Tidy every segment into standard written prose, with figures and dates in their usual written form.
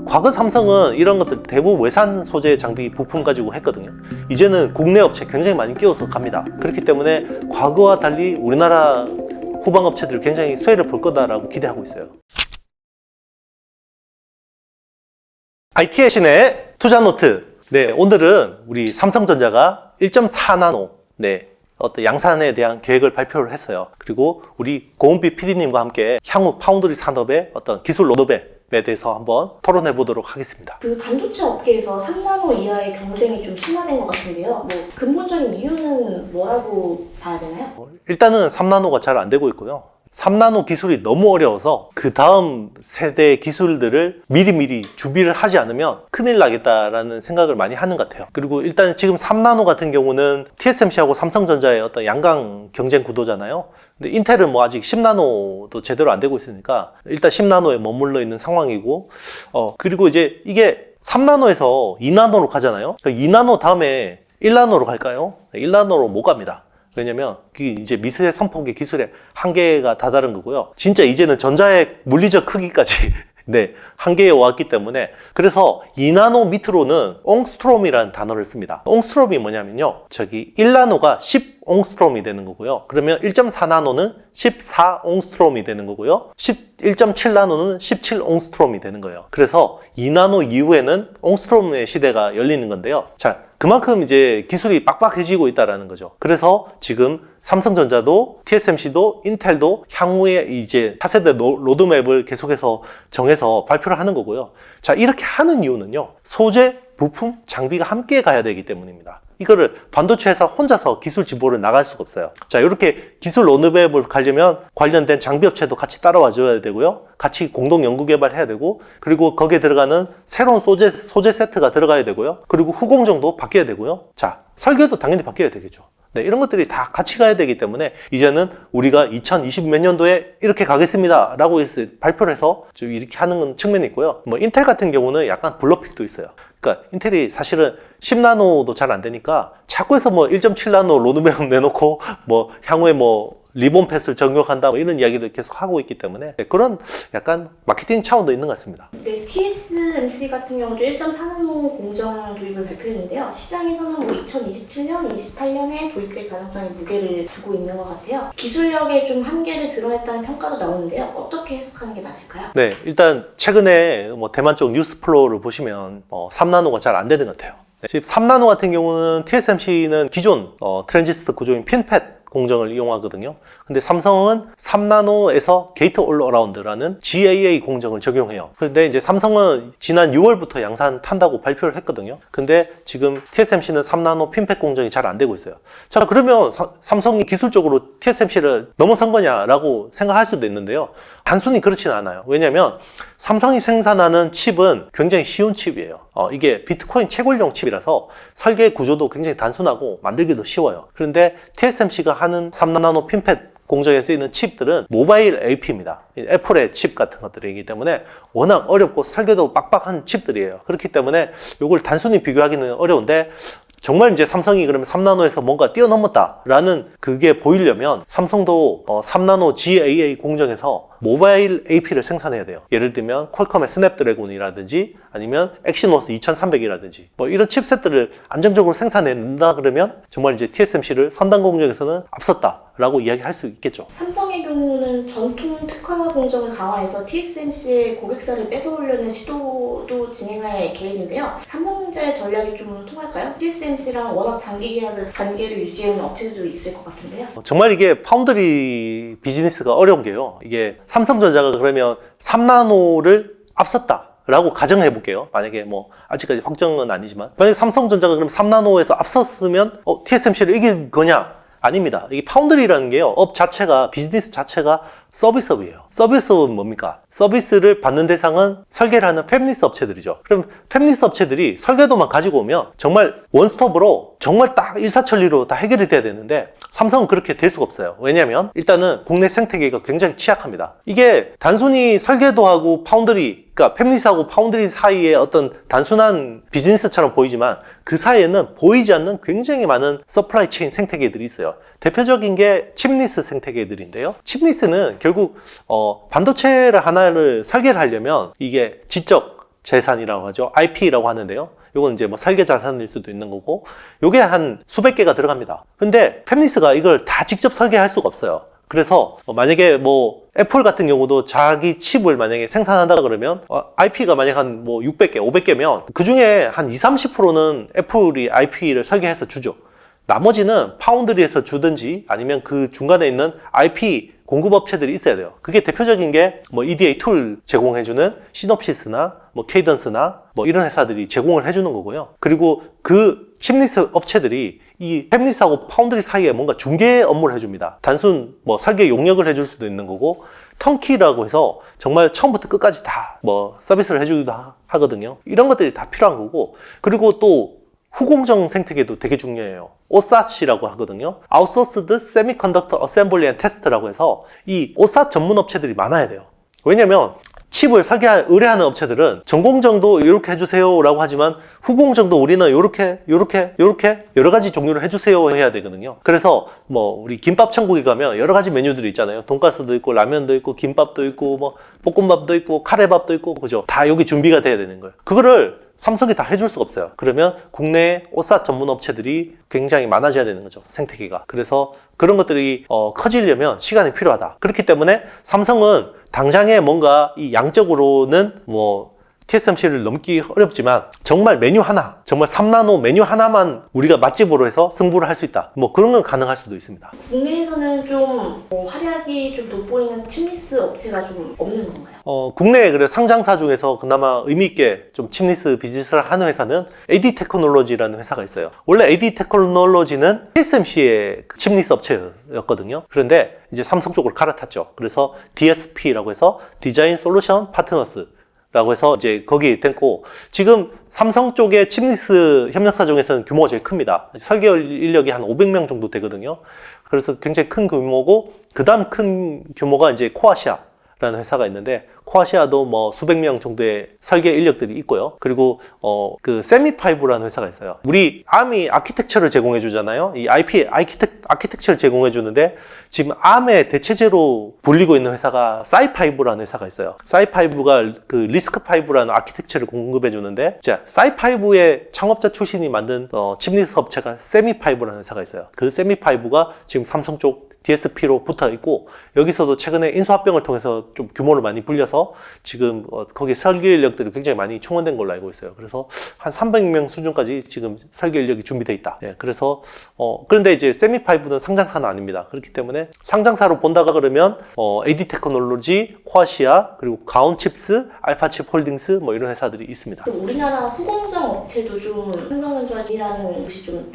과거 삼성은 이런 것들 대부분 외산 소재 장비 부품 가지고 했거든요. 이제는 국내 업체 굉장히 많이 끼워서 갑니다. 그렇기 때문에 과거와 달리 우리나라 후방 업체들 굉장히 수혜를 볼 거다라고 기대하고 있어요. IT의 신의 투자 노트. 네, 오늘은 우리 삼성전자가 1.4나노 어떤 양산에 대한 계획을 발표를 했어요. 그리고 우리 고은비 PD님과 함께 향후 파운드리 산업의 어떤 기술 로드맵에 대해서 한번 토론해 보도록 하겠습니다. 그 반도체 업계에서 3나노 이하의 경쟁이 좀 심화된 것 같은데요. 뭐 근본적인 이유는 뭐라고 봐야 되나요? 일단은 3나노가 잘 안 되고 있고요. 3나노 기술이 너무 어려워서 그 다음 세대의 기술들을 미리미리 준비를 하지 않으면 큰일 나겠다라는 생각을 많이 하는 것 같아요. 그리고 일단 지금 3나노 같은 경우는 TSMC하고 삼성전자의 어떤 양강 경쟁 구도잖아요. 근데 인텔은 뭐 아직 10나노도 제대로 안 되고 있으니까 일단 10나노에 머물러 있는 상황이고, 그리고 이제 이게 3나노에서 2나노로 가잖아요. 2나노 다음에 1나노로 갈까요? 1나노로 못 갑니다. 왜냐면 그게 이제 미세 선풍기 기술의 한계가 다다른 거고요. 진짜 이제는 전자의 물리적 크기까지 한계에 왔기 때문에, 그래서 2나노 밑으로는 옹스트롬이라는 단어를 씁니다. 옹스트롬이 뭐냐면요, 1나노가 10옹스트롬이 되는 거고요. 그러면 1.4나노는 14옹스트롬이 되는 거고요. 1.7나노는 17옹스트롬이 되는 거예요. 그래서 2나노 이후에는 옹스트롬의 시대가 열리는 건데요. 자, 그만큼 이제 기술이 빡빡해지고 있다라는 거죠. 그래서 지금 삼성전자도 TSMC도 인텔도 향후에 이제 차세대 로드맵을 계속해서 정해서 발표를 하는 거고요. 자, 이렇게 하는 이유는요, 소재, 부품, 장비가 함께 가야 되기 때문입니다. 이거를 반도체 회사 혼자서 기술 진보를 나갈 수가 없어요. 자, 이렇게 기술 로드맵을 가려면 관련된 장비 업체도 같이 따라와 줘야 되고요. 같이 공동 연구 개발해야 되고, 그리고 거기에 들어가는 새로운 소재 세트가 들어가야 되고요. 그리고 후공정도 바뀌어야 되고요. 자, 설계도 당연히 바뀌어야 되겠죠. 네, 이런 것들이 다 같이 가야 되기 때문에 이제는 우리가 2020 몇 년도에 이렇게 가겠습니다 라고 발표를 해서 좀 이렇게 하는 측면이 있고요. 뭐 인텔 같은 경우는 약간 블러픽도 있어요. 그러니까 인텔이 사실은 10나노도 잘 안 되니까 자꾸 해서 뭐 1.7나노 로드맵 내놓고 뭐 향후에 뭐 리본 패스를 적용한다 뭐 이런 이야기를 계속 하고 있기 때문에 그런 약간 마케팅 차원도 있는 것 같습니다. 네, TSMC 같은 경우도 1.4나노 공정 도입을 발표했는데요. 시장에서는 뭐 2027년, 28년에 도입될 가능성이 무게를 두고 있는 것 같아요. 기술력의 좀 한계를 드러냈다는 평가도 나오는데요. 어떻게 해석하는 게 맞을까요? 네, 일단 최근에 뭐 대만 쪽 뉴스 플로우를 보시면 3나노가 잘 안 되는 것 같아요. 지금 3나노 같은 경우는 TSMC는 기존 트랜지스터 구조인 핀팻 공정을 이용하거든요. 근데 삼성은 3나노에서 게이트 올 어라운드라는 GAA 공정을 적용해요. 그런데 이제 삼성은 지난 6월부터 양산 탄다고 발표를 했거든요. 근데 지금 TSMC는 3나노 핀팻 공정이 잘 안 되고 있어요. 자, 그러면 삼성이 기술적으로 TSMC를 넘어선 거냐라고 생각할 수도 있는데요. 단순히 그렇지는 않아요. 왜냐면 삼성이 생산하는 칩은 굉장히 쉬운 칩이에요. 이게 비트코인 채굴용 칩이라서 설계 구조도 굉장히 단순하고 만들기도 쉬워요. 그런데 TSMC가 하는 3나노 핀팻 공정에 쓰이는 칩들은 모바일 AP입니다. 애플의 칩 같은 것들이기 때문에 워낙 어렵고 설계도 빡빡한 칩들이에요. 그렇기 때문에 이걸 단순히 비교하기는 어려운데, 정말 이제 삼성이 그러면 3나노에서 뭔가 뛰어넘었다라는 그게 보이려면 삼성도 3나노 GAA 공정에서 모바일 AP를 생산해야 돼요. 예를 들면 퀄컴의 스냅드래곤이라든지 아니면 엑시노스 2300이라든지 뭐 이런 칩셋들을 안정적으로 생산해낸다 그러면 정말 이제 TSMC를 선단 공정에서는 앞섰다라고 이야기할 수 있겠죠. 삼성의 경우는 전통 특화 공정을 강화해서 TSMC의 고객사를 뺏어오려는 시도도 진행할 계획인데요. 삼성전자의 전략이 좀 통할까요? TSMC랑 워낙 장기 계약을 관계를 유지해온 업체들도 있을 것 같은데요. 정말 이게 파운드리 비즈니스가 어려운 게요. 이게 삼성전자가 그러면 3나노를 앞섰다 라고 가정해 볼게요. 만약에 뭐 아직까지 확정은 아니지만 만약에 삼성전자가 그럼 3나노에서 앞섰으면 TSMC를 이길 거냐? 아닙니다. 이게 파운드리라는 게요, 업 자체가, 비즈니스 자체가 서비스업이에요. 서비스업은 뭡니까? 서비스를 받는 대상은 설계를 하는 팹리스 업체들이죠. 그럼 팹리스 업체들이 설계도만 가지고 오면 정말 원스톱으로 정말 딱 일사천리로 다 해결이 돼야 되는데 삼성은 그렇게 될 수가 없어요. 왜냐면 일단은 국내 생태계가 굉장히 취약합니다. 이게 단순히 설계도하고 파운드리, 그러니까 팹리스하고 파운드리 사이의 어떤 단순한 비즈니스처럼 보이지만 그 사이에는 보이지 않는 굉장히 많은 서플라이 체인 생태계들이 있어요. 대표적인 게 칩리스 생태계들인데요. 칩리스는 결국 반도체를 하나를 설계를 하려면 이게 지적, 재산이라고 하죠. IP라고 하는데요. 이건 이제 뭐 설계 자산일 수도 있는 거고, 요게 한 수백 개가 들어갑니다. 근데 팹리스가 이걸 다 직접 설계할 수가 없어요. 그래서 만약에 뭐 애플 같은 경우도 자기 칩을 만약에 생산한다 그러면 IP가 만약 한 뭐 600개, 500개면 그 중에 한 20, 30%는 애플이 IP를 설계해서 주죠. 나머지는 파운드리에서 주든지 아니면 그 중간에 있는 IP 공급업체들이 있어야 돼요. 그게 대표적인 게 뭐 EDA 툴 제공해주는 시놉시스나 뭐 케이던스나 뭐 이런 회사들이 제공을 해주는 거고요. 그리고 그 칩리스 업체들이 이 팹리스하고 파운드리 사이에 뭔가 중개 업무를 해줍니다. 단순 뭐 설계 용역을 해줄 수도 있는 거고, 턴키라고 해서 정말 처음부터 끝까지 다 뭐 서비스를 해주기도 하거든요. 이런 것들이 다 필요한 거고, 그리고 또 후공정 생태계도 되게 중요해요. OSAT이라고 하거든요. Outsourced Semiconductor Assembly and Test라고 해서 이 OSAT 전문 업체들이 많아야 돼요. 왜냐면 칩을 의뢰하는 업체들은 전공정도 이렇게 해주세요 라고 하지만 후공정도 우리는 이렇게 여러 가지 종류를 해주세요 해야 되거든요. 그래서 뭐 우리 김밥 천국에 가면 여러 가지 메뉴들이 있잖아요. 돈가스도 있고 라면도 있고 김밥도 있고 뭐 볶음밥도 있고 카레밥도 있고, 그죠? 다 여기 준비가 돼야 되는 거예요. 그거를 삼성이 다 해줄 수가 없어요. 그러면 국내 OSAT 전문 업체들이 굉장히 많아져야 되는 거죠, 생태계가. 그래서 그런 것들이 커지려면 시간이 필요하다. 그렇기 때문에 삼성은 당장에 뭔가 이 양적으로는 뭐 TSMC를 넘기 어렵지만 정말 메뉴 하나, 정말 3나노 메뉴 하나만 우리가 맛집으로 해서 승부를 할 수 있다. 뭐 그런 건 가능할 수도 있습니다. 국내에서는 좀 활약이 좀 돋보이는 칩리스 업체가 좀 없는 건가요? 국내에 그래 상장사 중에서 그나마 의미 있게 좀 칩리스 비즈니스를 하는 회사는 AD 테크놀로지라는 회사가 있어요. 원래 AD 테크놀로지는 TSMC의 칩리스 업체였거든요. 그런데 이제 삼성 쪽으로 갈아탔죠. 그래서 DSP라고 해서 디자인 솔루션 파트너스 라고 해서 이제 거기 됐고, 지금 삼성 쪽의 칩리스 협력사 중에서는 규모가 제일 큽니다. 설계 인력이 한 500명 정도 되거든요. 그래서 굉장히 큰 규모고, 그 다음 큰 규모가 이제 코아시아라는 회사가 있는데, 코아시아도 뭐 수백 명 정도의 설계 인력들이 있고요. 그리고 그 세미파이브라는 회사가 있어요. 우리 ARM이 아키텍처를 제공해 주잖아요. 이 아키텍처를 제공해 주는데, 지금 ARM의 대체제로 불리고 있는 회사가 사이파이브라는 회사가 있어요. 사이파이브가 그 리스크5라는 아키텍처를 공급해 주는데, 자, 사이파이브의 창업자 출신이 만든 칩리스 업체가 세미파이브라는 회사가 있어요. 그 세미파이브가 지금 삼성 쪽 DSP로 붙어 있고, 여기서도 최근에 인수합병을 통해서 좀 규모를 많이 불려서 지금 거기 설계 인력들이 굉장히 많이 충원된 걸로 알고 있어요. 그래서 한 300명 수준까지 지금 설계 인력이 준비되어 있다. 네, 그래서 그런데 이제 세미파이브는 상장사는 아닙니다. 그렇기 때문에 상장사로 본다가 그러면 AD 테크놀로지, 코아시아, 그리고 가온칩스, 알파칩 홀딩스 뭐 이런 회사들이 있습니다. 우리나라 후공정 업체도 좀 삼성전자라는 곳이 좀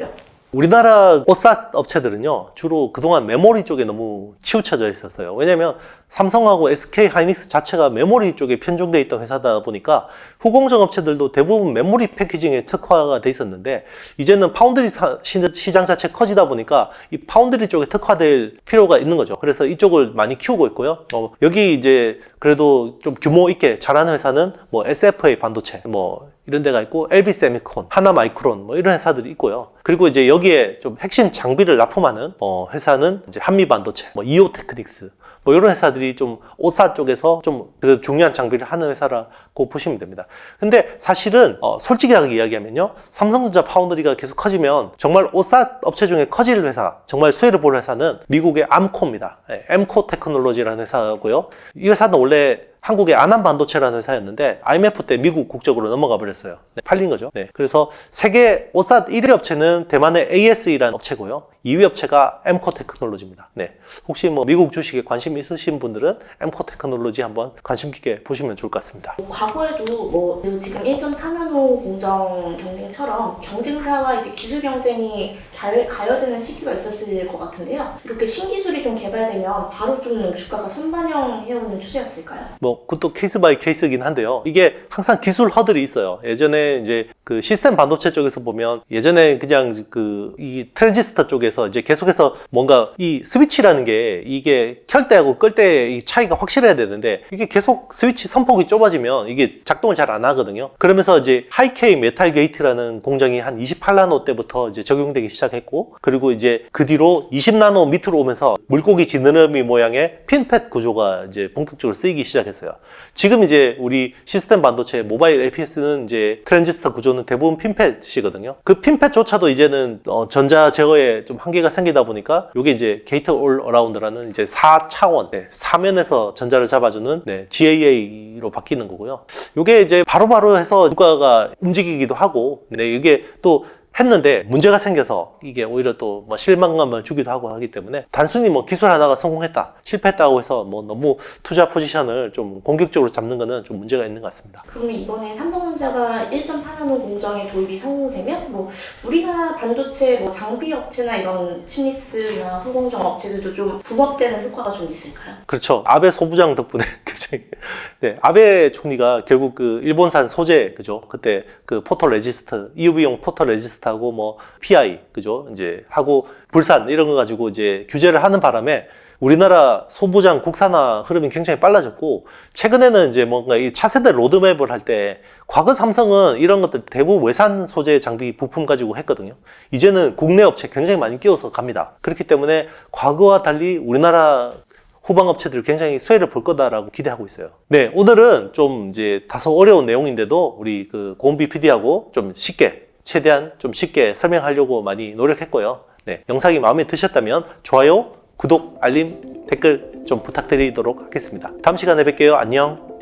우리나라 OSAT 업체들은요, 주로 그동안 메모리 쪽에 너무 치우쳐져 있었어요. 왜냐면 삼성하고 SK 하이닉스 자체가 메모리 쪽에 편중돼 있던 회사다 보니까 후공정 업체들도 대부분 메모리 패키징에 특화가 돼 있었는데, 이제는 파운드리 시장 자체 커지다 보니까 이 파운드리 쪽에 특화될 필요가 있는 거죠. 그래서 이쪽을 많이 키우고 있고요. 여기 이제 그래도 좀 규모 있게 잘하는 회사는 뭐 SFA 반도체, 뭐 이런 데가 있고, LB세미콘, 하나마이크론 뭐 이런 회사들이 있고요. 그리고 이제 여기에 좀 핵심 장비를 납품하는 회사는 이제 한미반도체, 뭐 이오테크닉스 뭐 이런 회사들이 좀 OSAT 쪽에서 좀 그래도 중요한 장비를 하는 회사라고 보시면 됩니다. 근데 사실은 솔직하게 이야기하면요, 삼성전자 파운드리가 계속 커지면 정말 OSAT 업체 중에 커질 회사, 정말 수혜를 볼 회사는 미국의 암코입니다. 네, 엠코 테크놀로지라는 회사고요. 이 회사는 원래 한국의 아남반도체라는 회사였는데 IMF 때 미국 국적으로 넘어가 버렸어요. 네, 팔린 거죠. 네, 그래서 세계 OSAT 1위 업체는 대만의 ASE라는 업체고요. 2위 업체가 엠코 테크놀로지입니다. 네, 혹시 뭐 미국 주식에 관심 있으신 분들은 엠코 테크놀로지 한번 관심 깊게 보시면 좋을 것 같습니다. 과거에도 뭐 지금 1.4나노 공정 경쟁처럼 경쟁사와 이제 기술 경쟁이 가열되는 시기가 있었을 것 같은데요. 이렇게 신기술이 좀 개발되면 바로 좀 주가가 선반영해오는 추세였을까요? 뭐 그것도 케이스 바이 케이스이긴 한데요. 이게 항상 기술 허들이 있어요. 예전에 이제 그 시스템 반도체 쪽에서 보면 예전에 그냥 이 트랜지스터 쪽에서 이제 계속해서 뭔가 이 스위치라는 게 이게 켤 때하고 끌 때 이 차이가 확실해야 되는데 이게 계속 스위치 선폭이 좁아지면 이게 작동을 잘 안 하거든요. 그러면서 이제 하이케이 메탈 게이트라는 공정이 한 28나노 때부터 이제 적용되기 시작했고, 그리고 이제 그 뒤로 20나노 밑으로 오면서 물고기 지느러미 모양의 핀팻 구조가 이제 본격적으로 쓰이기 시작했어요. 지금 이제 우리 시스템 반도체 모바일 LPS는 이제 트랜지스터 구조는 대부분 핀팻이거든요. 그 핀팻조차도 이제는 전자 제어에 좀 한계가 생기다 보니까 이게 이제 게이트 올 어라운드라는 이제 4차원, 사면에서 전자를 잡아주는 GAA로 바뀌는 거고요. 이게 이제 바로바로 해서 국가가 움직이기도 하고, 이게 또 했는데 문제가 생겨서 이게 오히려 또 뭐 실망감을 주기도 하고 하기 때문에 단순히 뭐 기술 하나가 성공했다, 실패했다고 해서 뭐 너무 투자 포지션을 좀 공격적으로 잡는 거는 좀 문제가 있는 것 같습니다. 그러면 이번에 삼성전자가 1.4나노 공정의 도입이 성공되면 뭐 우리나라 반도체 뭐 장비 업체나 이런 침리스나 후공정 업체들도 좀 붐업되는 효과가 좀 있을까요? 그렇죠. 아베 소부장 덕분에 굉장히 아베 총리가 결국 그 일본산 소재, 그죠? 그때 그 포토 레지스트, EUV용 포토 레지스트하고 뭐 PI, 그죠? 이제 하고 불산 이런 거 가지고 이제 규제를 하는 바람에 우리나라 소부장 국산화 흐름이 굉장히 빨라졌고, 최근에는 이제 뭔가 이 차세대 로드맵을 할 때 과거 삼성은 이런 것들 대부분 외산 소재 장비 부품 가지고 했거든요. 이제는 국내 업체 굉장히 많이 끼워서 갑니다. 그렇기 때문에 과거와 달리 우리나라 후방 업체들 굉장히 수혜를 볼 거다라고 기대하고 있어요. 네, 오늘은 좀 이제 다소 어려운 내용인데도 우리 그 고은비 PD하고 좀 쉽게, 최대한 좀 쉽게 설명하려고 많이 노력했고요. 네, 영상이 마음에 드셨다면 좋아요, 구독, 알림, 댓글 좀 부탁드리도록 하겠습니다. 다음 시간에 뵐게요. 안녕.